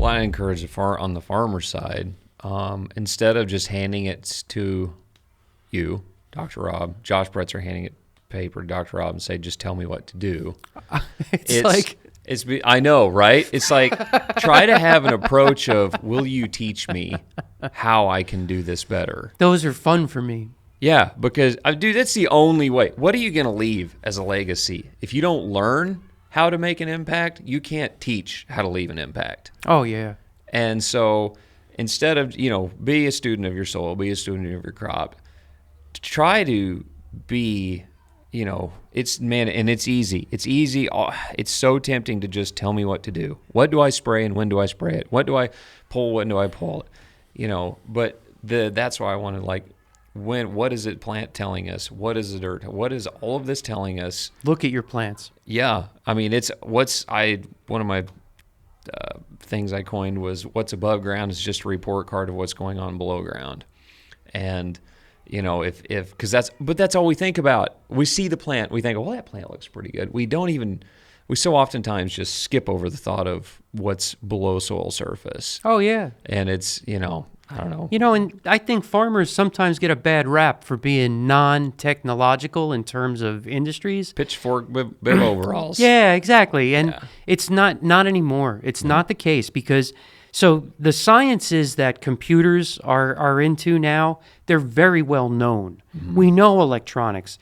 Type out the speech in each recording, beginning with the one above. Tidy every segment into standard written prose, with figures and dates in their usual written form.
Well, I encourage on the farmer side, instead of just handing it to you, Dr. Rob, Josh Bretzer handing it paper to Dr. Rob and say, just tell me what to do. I know, right? It's like, try to have an approach of, will you teach me how I can do this better? Those are fun for me. Yeah, because, dude, that's the only way. What are you going to leave as a legacy? If you don't learn how to make an impact, you can't teach how to leave an impact. Oh, yeah. And so instead of, be a student of your soil, be a student of your crop, try to be, it's easy. It's easy. It's so tempting to just tell me what to do. What do I spray and when do I spray it? What do I pull? When do I pull it? But that's why I wanted, what is it plant telling us? What is the dirt? What is all of this telling us? Look at your plants. Yeah. I mean, one of my things I coined was, what's above ground is just a report card of what's going on below ground. And, because that's all we think about. We see the plant, we think, well, that plant looks pretty good. We so oftentimes just skip over the thought of what's below soil surface. Oh, yeah. And it's, I don't know. And I think farmers sometimes get a bad rap for being non-technological in terms of industries. Pitchfork bib overalls. Yeah, exactly. And it's not anymore. It's not the case because, so the sciences that computers are into now, they're very well known. Mm-hmm. We know electronics.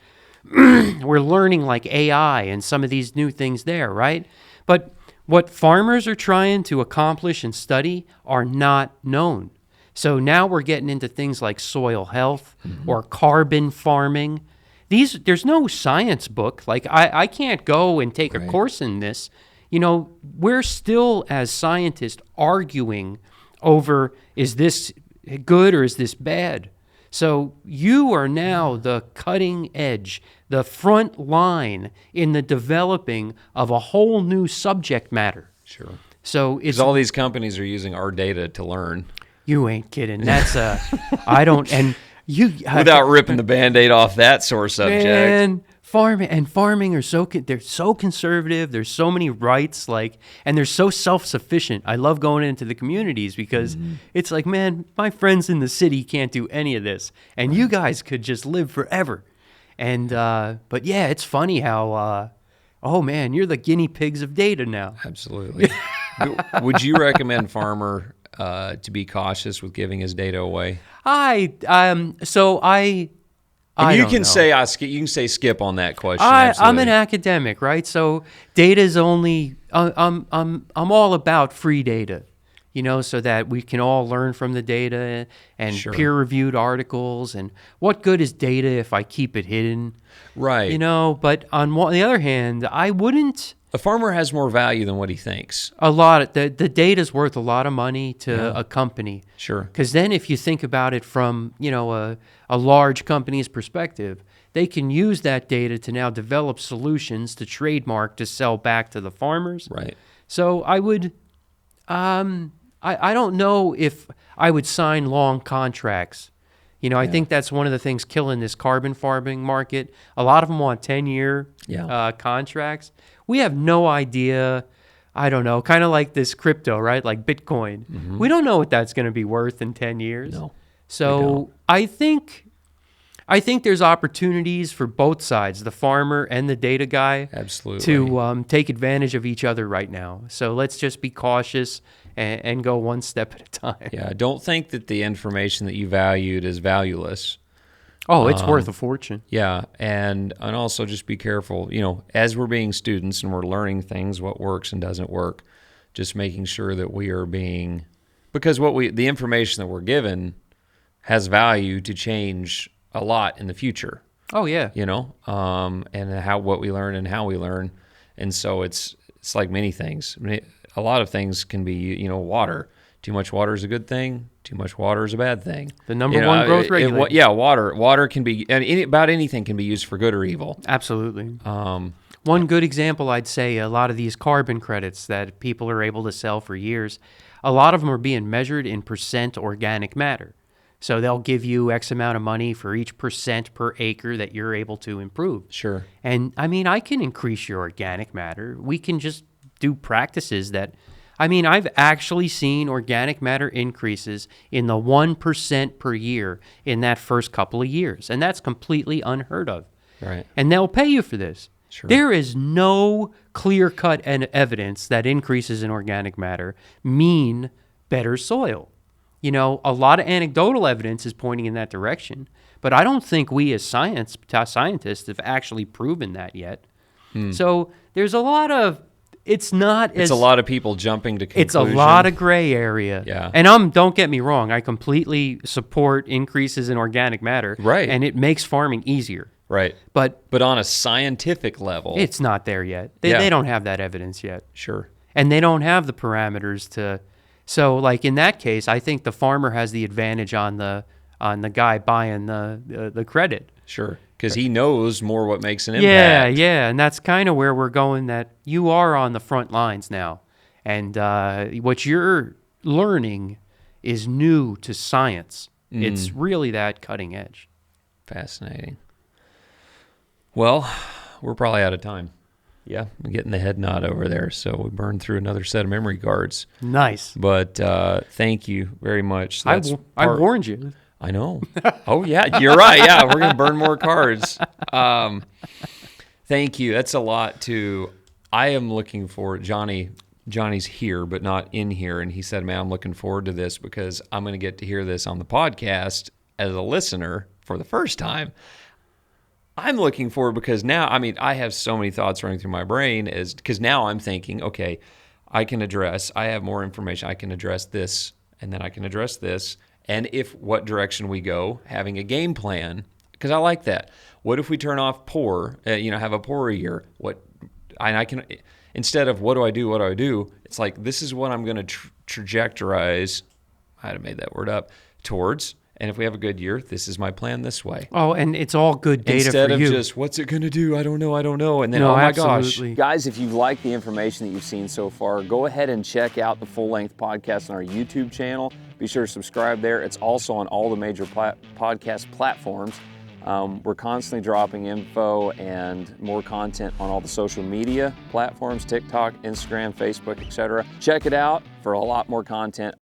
We're learning like AI and some of these new things there, right? But what farmers are trying to accomplish and study are not known. So now we're getting into things like soil health or carbon farming. There's no science book. Like I can't go and take a course in this. We're still, as scientists, arguing over, is this good or is this bad? So you are now the cutting edge, the front line in the developing of a whole new subject matter. Sure. So it's all these companies are using our data to learn. You ain't kidding. That's I don't, and you without ripping the Band-Aid off that sore subject. Man, farming are they're so conservative. There's so many rights, and they're so self-sufficient. I love going into the communities because it's like, man, my friends in the city can't do any of this, and you guys could just live forever. And but yeah, it's funny how, oh man, you're the guinea pigs of data now. Absolutely. Would you recommend farmer to be cautious with giving his data away? You can say skip on that question. I'm an academic, right? So data's only I'm all about free data, so that we can all learn from the data and peer-reviewed articles. And what good is data if I keep it hidden? Right. But on the other hand, I wouldn't. A farmer has more value than what he thinks. The data's worth a lot of money to a company. Sure. Because then if you think about it from, a large company's perspective, they can use that data to now develop solutions to trademark to sell back to the farmers. Right. So I would, I don't know if I would sign long contracts. I think that's one of the things killing this carbon farming market. A lot of them want 10-year contracts. We have no idea, I don't know, kind of like this crypto, right? Like Bitcoin. Mm-hmm. We don't know what that's going to be worth in 10 years. No. So I think there's opportunities for both sides, the farmer and the data guy. Absolutely. To take advantage of each other right now. So let's just be cautious and go one step at a time. Yeah, don't think that the information that you valued is valueless. Oh, it's worth a fortune. Yeah, and also just be careful, as we're being students and we're learning things, what works and doesn't work, just making sure that we are being, because the information that we're given has value to change a lot in the future. Oh yeah. And what we learn and how we learn. And so it's like many things. I mean, a lot of things can be, water. Too much water is a good thing. Too much water is a bad thing. The number one growth regulator. Water can be, about anything can be used for good or evil. Absolutely. One good example, I'd say, a lot of these carbon credits that people are able to sell for years, a lot of them are being measured in % organic matter. So they'll give you X amount of money for each % per acre that you're able to improve. Sure. And I can increase your organic matter. We can just do practices that I mean, I've actually seen organic matter increases in the 1% per year in that first couple of years, and that's completely unheard of. Right. And they'll pay you for this. Sure. There is no clear-cut evidence that increases in organic matter mean better soil. You know, a lot of anecdotal evidence is pointing in that direction, but I don't think we as scientists have actually proven that yet. So there's a lot of, it's a lot of people jumping to conclusions. It's a lot of gray area. Yeah. And don't get me wrong, I completely support increases in organic matter. Right. And it makes farming easier. Right. But on a scientific level, it's not there yet. They don't have that evidence yet. Sure. And they don't have the parameters to. So, like in that case, I think the farmer has the advantage on the guy buying the credit. Sure. Because he knows more what makes an impact. Yeah, and that's kind of where we're going. That you are on the front lines now, and what you're learning is new to science. It's really that cutting edge. Fascinating. Well, we're probably out of time. Yeah, I'm getting the head nod over there, so we burned through another set of memory cards. Nice. But thank you very much. I warned you. I know. Oh, yeah, you're right. Yeah, we're going to burn more cards. Thank you. That's a lot I am looking forward. Johnny's here, but not in here, and he said, man, I'm looking forward to this because I'm going to get to hear this on the podcast as a listener for the first time. I'm looking forward because now, I mean, I have so many thoughts running through my brain because now I'm thinking, okay, I have more information. I can address this, and then I can address this. And if what direction we go, having a game plan, because I like that. What if we turn off have a poorer year? I can, instead of what do I do? It's like, this is what I'm going to trajectorize. I had made that word up towards. And if we have a good year, this is my plan this way. Oh, and it's all good data Instead for of you. just, what's it going to do? I don't know. And then, No, oh my absolutely. gosh. Guys, if you've liked the information that you've seen so far, go ahead and check out the full-length podcast on our YouTube channel. Be sure to subscribe there. It's also on all the major podcast platforms. We're constantly dropping info and more content on all the social media platforms, TikTok, Instagram, Facebook, etc. Check it out for a lot more content.